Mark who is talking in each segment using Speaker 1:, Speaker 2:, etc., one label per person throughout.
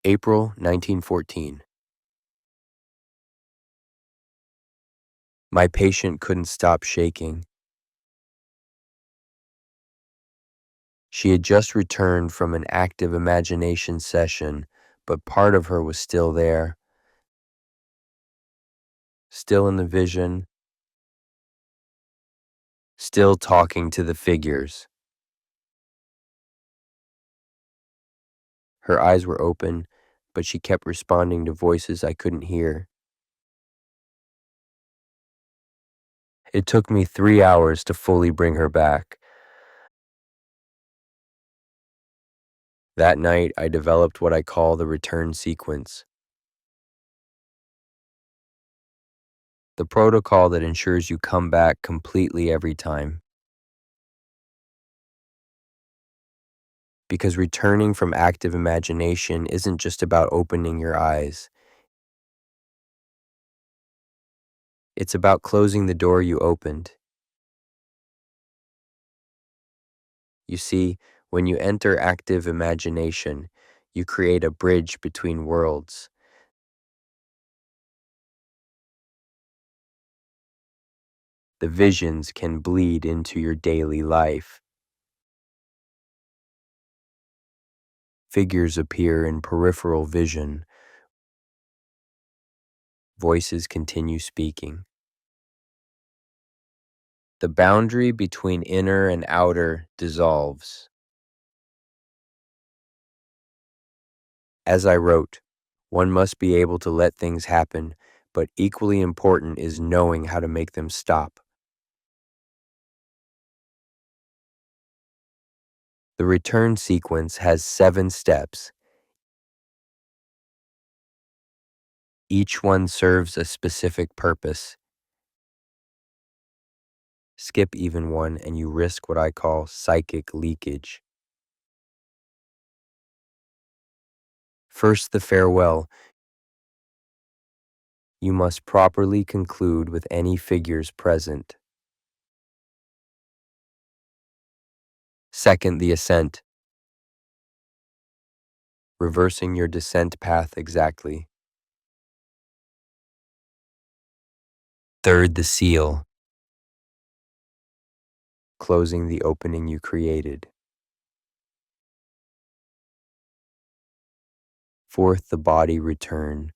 Speaker 1: April 1914. My patient couldn't stop shaking. She had just returned from an active imagination session, but part of her was still there, still in the vision, still talking to the figures. Her eyes were open, but she kept responding to voices I couldn't hear. It took me 3 hours to fully bring her back. That night, I developed what I call the return sequence, the protocol that ensures you come back completely every time. Because returning from active imagination isn't just about opening your eyes. It's about closing the door you opened. You see, when you enter active imagination, you create a bridge between worlds. The visions can bleed into your daily life. Figures appear in peripheral vision. Voices continue speaking. The boundary between inner and outer dissolves. As I wrote, one must be able to let things happen, but equally important is knowing how to make them stop. The return sequence has 7 steps. Each one serves a specific purpose. Skip even one and you risk what I call psychic leakage. First, the farewell. You must properly conclude with any figures present. Second, the ascent. Reversing your descent path exactly. Third, the seal. Closing the opening you created. Fourth, the body return.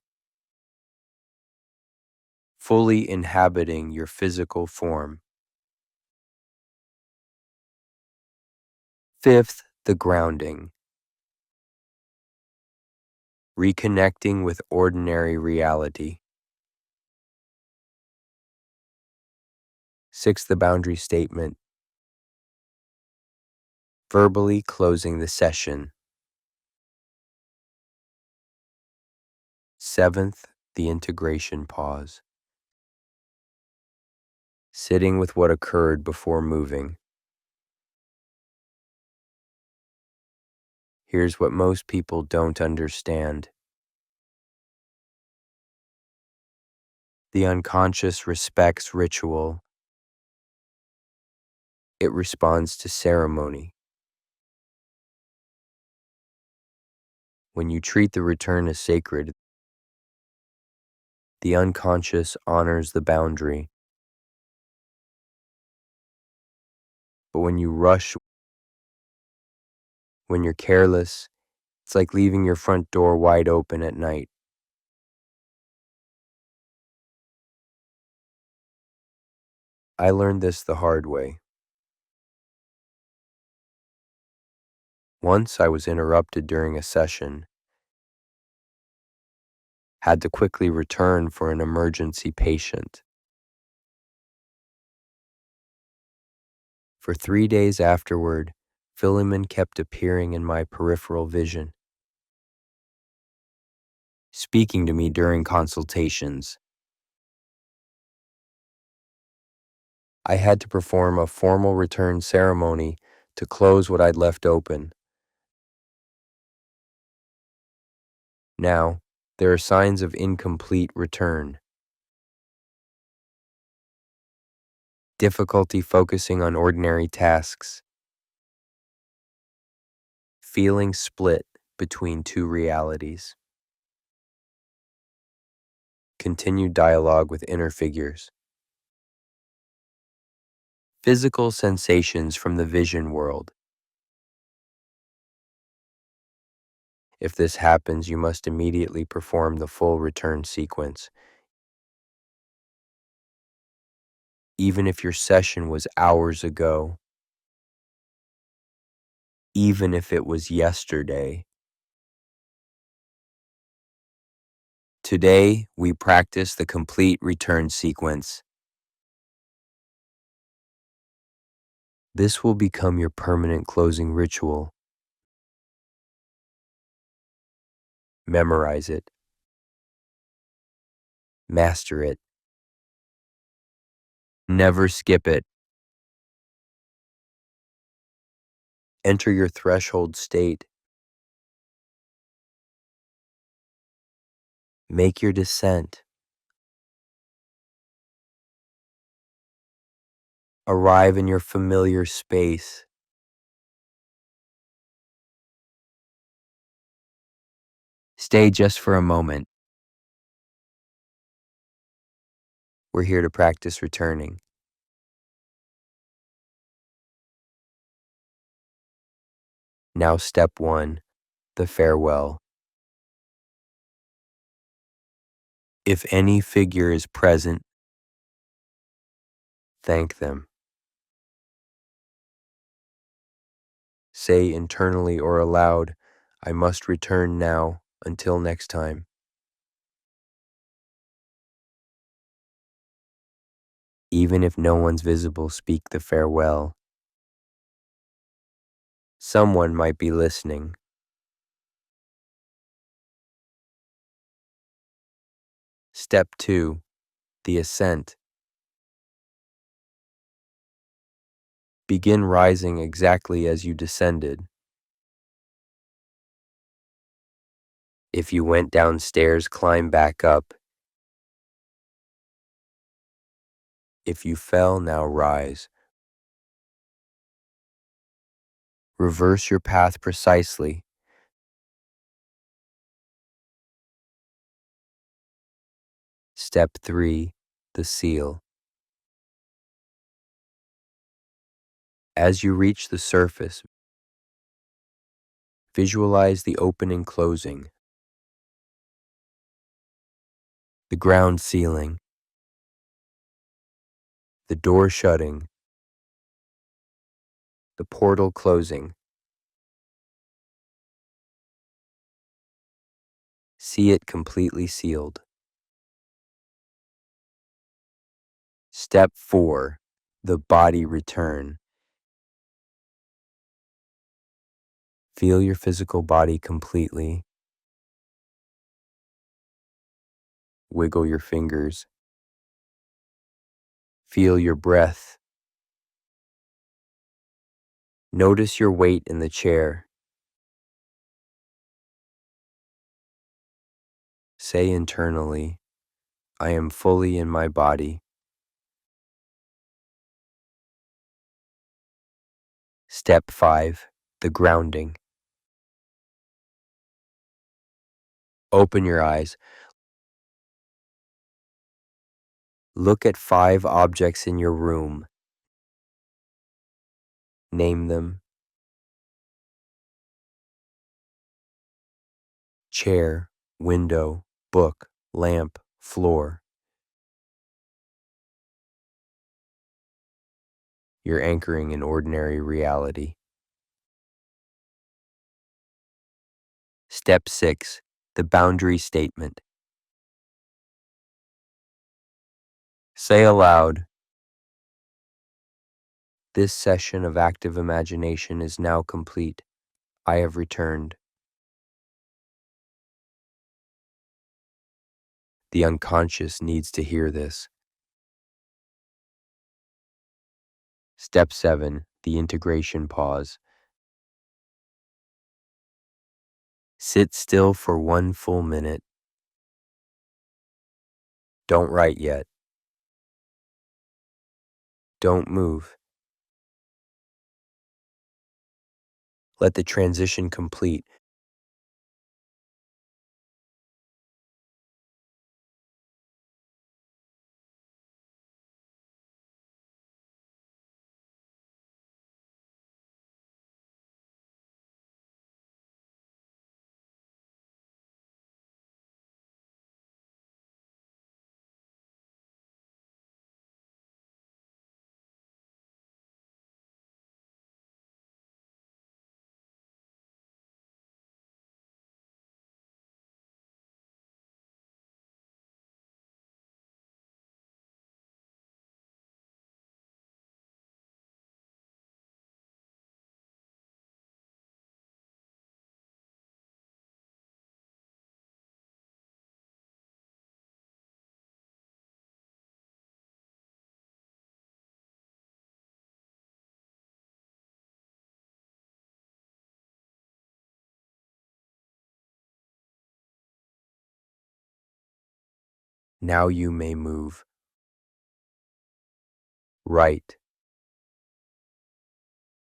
Speaker 1: Fully inhabiting your physical form. Fifth, the grounding. Reconnecting with ordinary reality. Sixth, the boundary statement. Verbally closing the session. Seventh, the integration pause. Sitting with what occurred before moving. Here's what most people don't understand. The unconscious respects ritual. It responds to ceremony. When you treat the return as sacred, the unconscious honors the boundary. But when you rush, when you're careless, it's like leaving your front door wide open at night. I learned this the hard way. Once I was interrupted during a session, had to quickly return for an emergency patient. For 3 days afterward, Philemon kept appearing in my peripheral vision, speaking to me during consultations. I had to perform a formal return ceremony to close what I'd left open. Now, there are signs of incomplete return. Difficulty focusing on ordinary tasks. Feeling split between two realities. Continued dialogue with inner figures. Physical sensations from the vision world. If this happens, you must immediately perform the full return sequence. Even if your session was hours ago, even if it was yesterday. Today, we practice the complete return sequence. This will become your permanent closing ritual. Memorize it. Master it. Never skip it. Enter your threshold state. Make your descent. Arrive in your familiar space. Stay just for a moment. We're here to practice returning. Now, step 1, the farewell. If any figure is present, thank them. Say internally or aloud, I must return now, until next time. Even if no one's visible, speak the farewell. Someone might be listening. Step 2, the ascent. Begin rising exactly as you descended. If you went downstairs, climb back up. If you fell, now rise. Reverse your path precisely. Step 3, the seal. As you reach the surface, visualize the opening closing, the ground sealing, the door shutting, the portal closing. See it completely sealed. Step 4, the body return. Feel your physical body completely. Wiggle your fingers. Feel your breath. Notice your weight in the chair. Say internally, I am fully in my body. Step 5, the grounding. Open your eyes. Look at 5 objects in your room. Name them. Chair, window, book, lamp, floor. You're anchoring in ordinary reality. Step 6, the boundary statement. Say aloud, this session of active imagination is now complete. I have returned. The unconscious needs to hear this. Step 7, the integration pause. Sit still for 1 full minute. Don't write yet. Don't move. Let the transition complete. Now you may move. Right.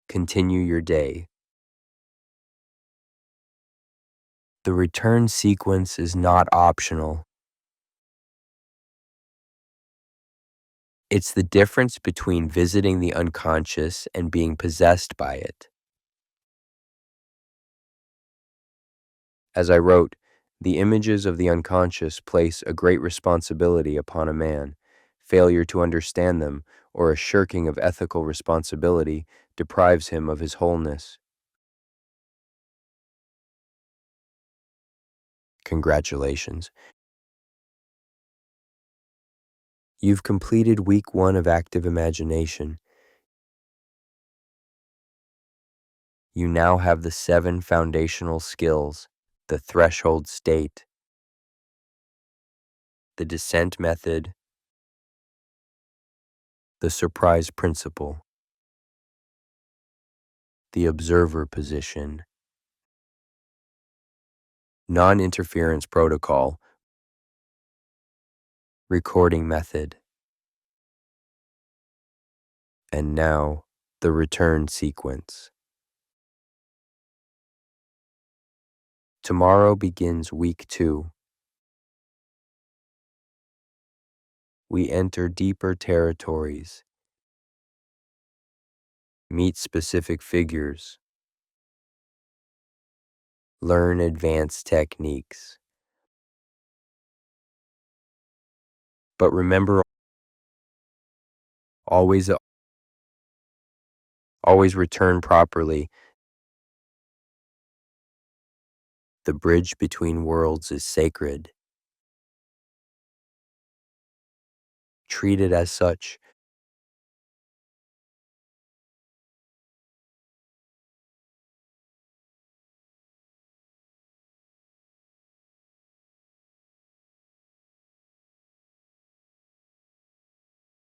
Speaker 1: Continue your day. The return sequence is not optional. It's the difference between visiting the unconscious and being possessed by it. As I wrote, the images of the unconscious place a great responsibility upon a man. Failure to understand them, or a shirking of ethical responsibility, deprives him of his wholeness. Congratulations. You've completed week 1 of active imagination. You now have the 7 foundational skills: the threshold state, the descent method, the surprise principle, the observer position, non-interference protocol, recording method, and now the return sequence. Tomorrow begins week 2. We enter deeper territories, meet specific figures, learn advanced techniques. But remember, always always return properly. The bridge between worlds is sacred. Treat it as such.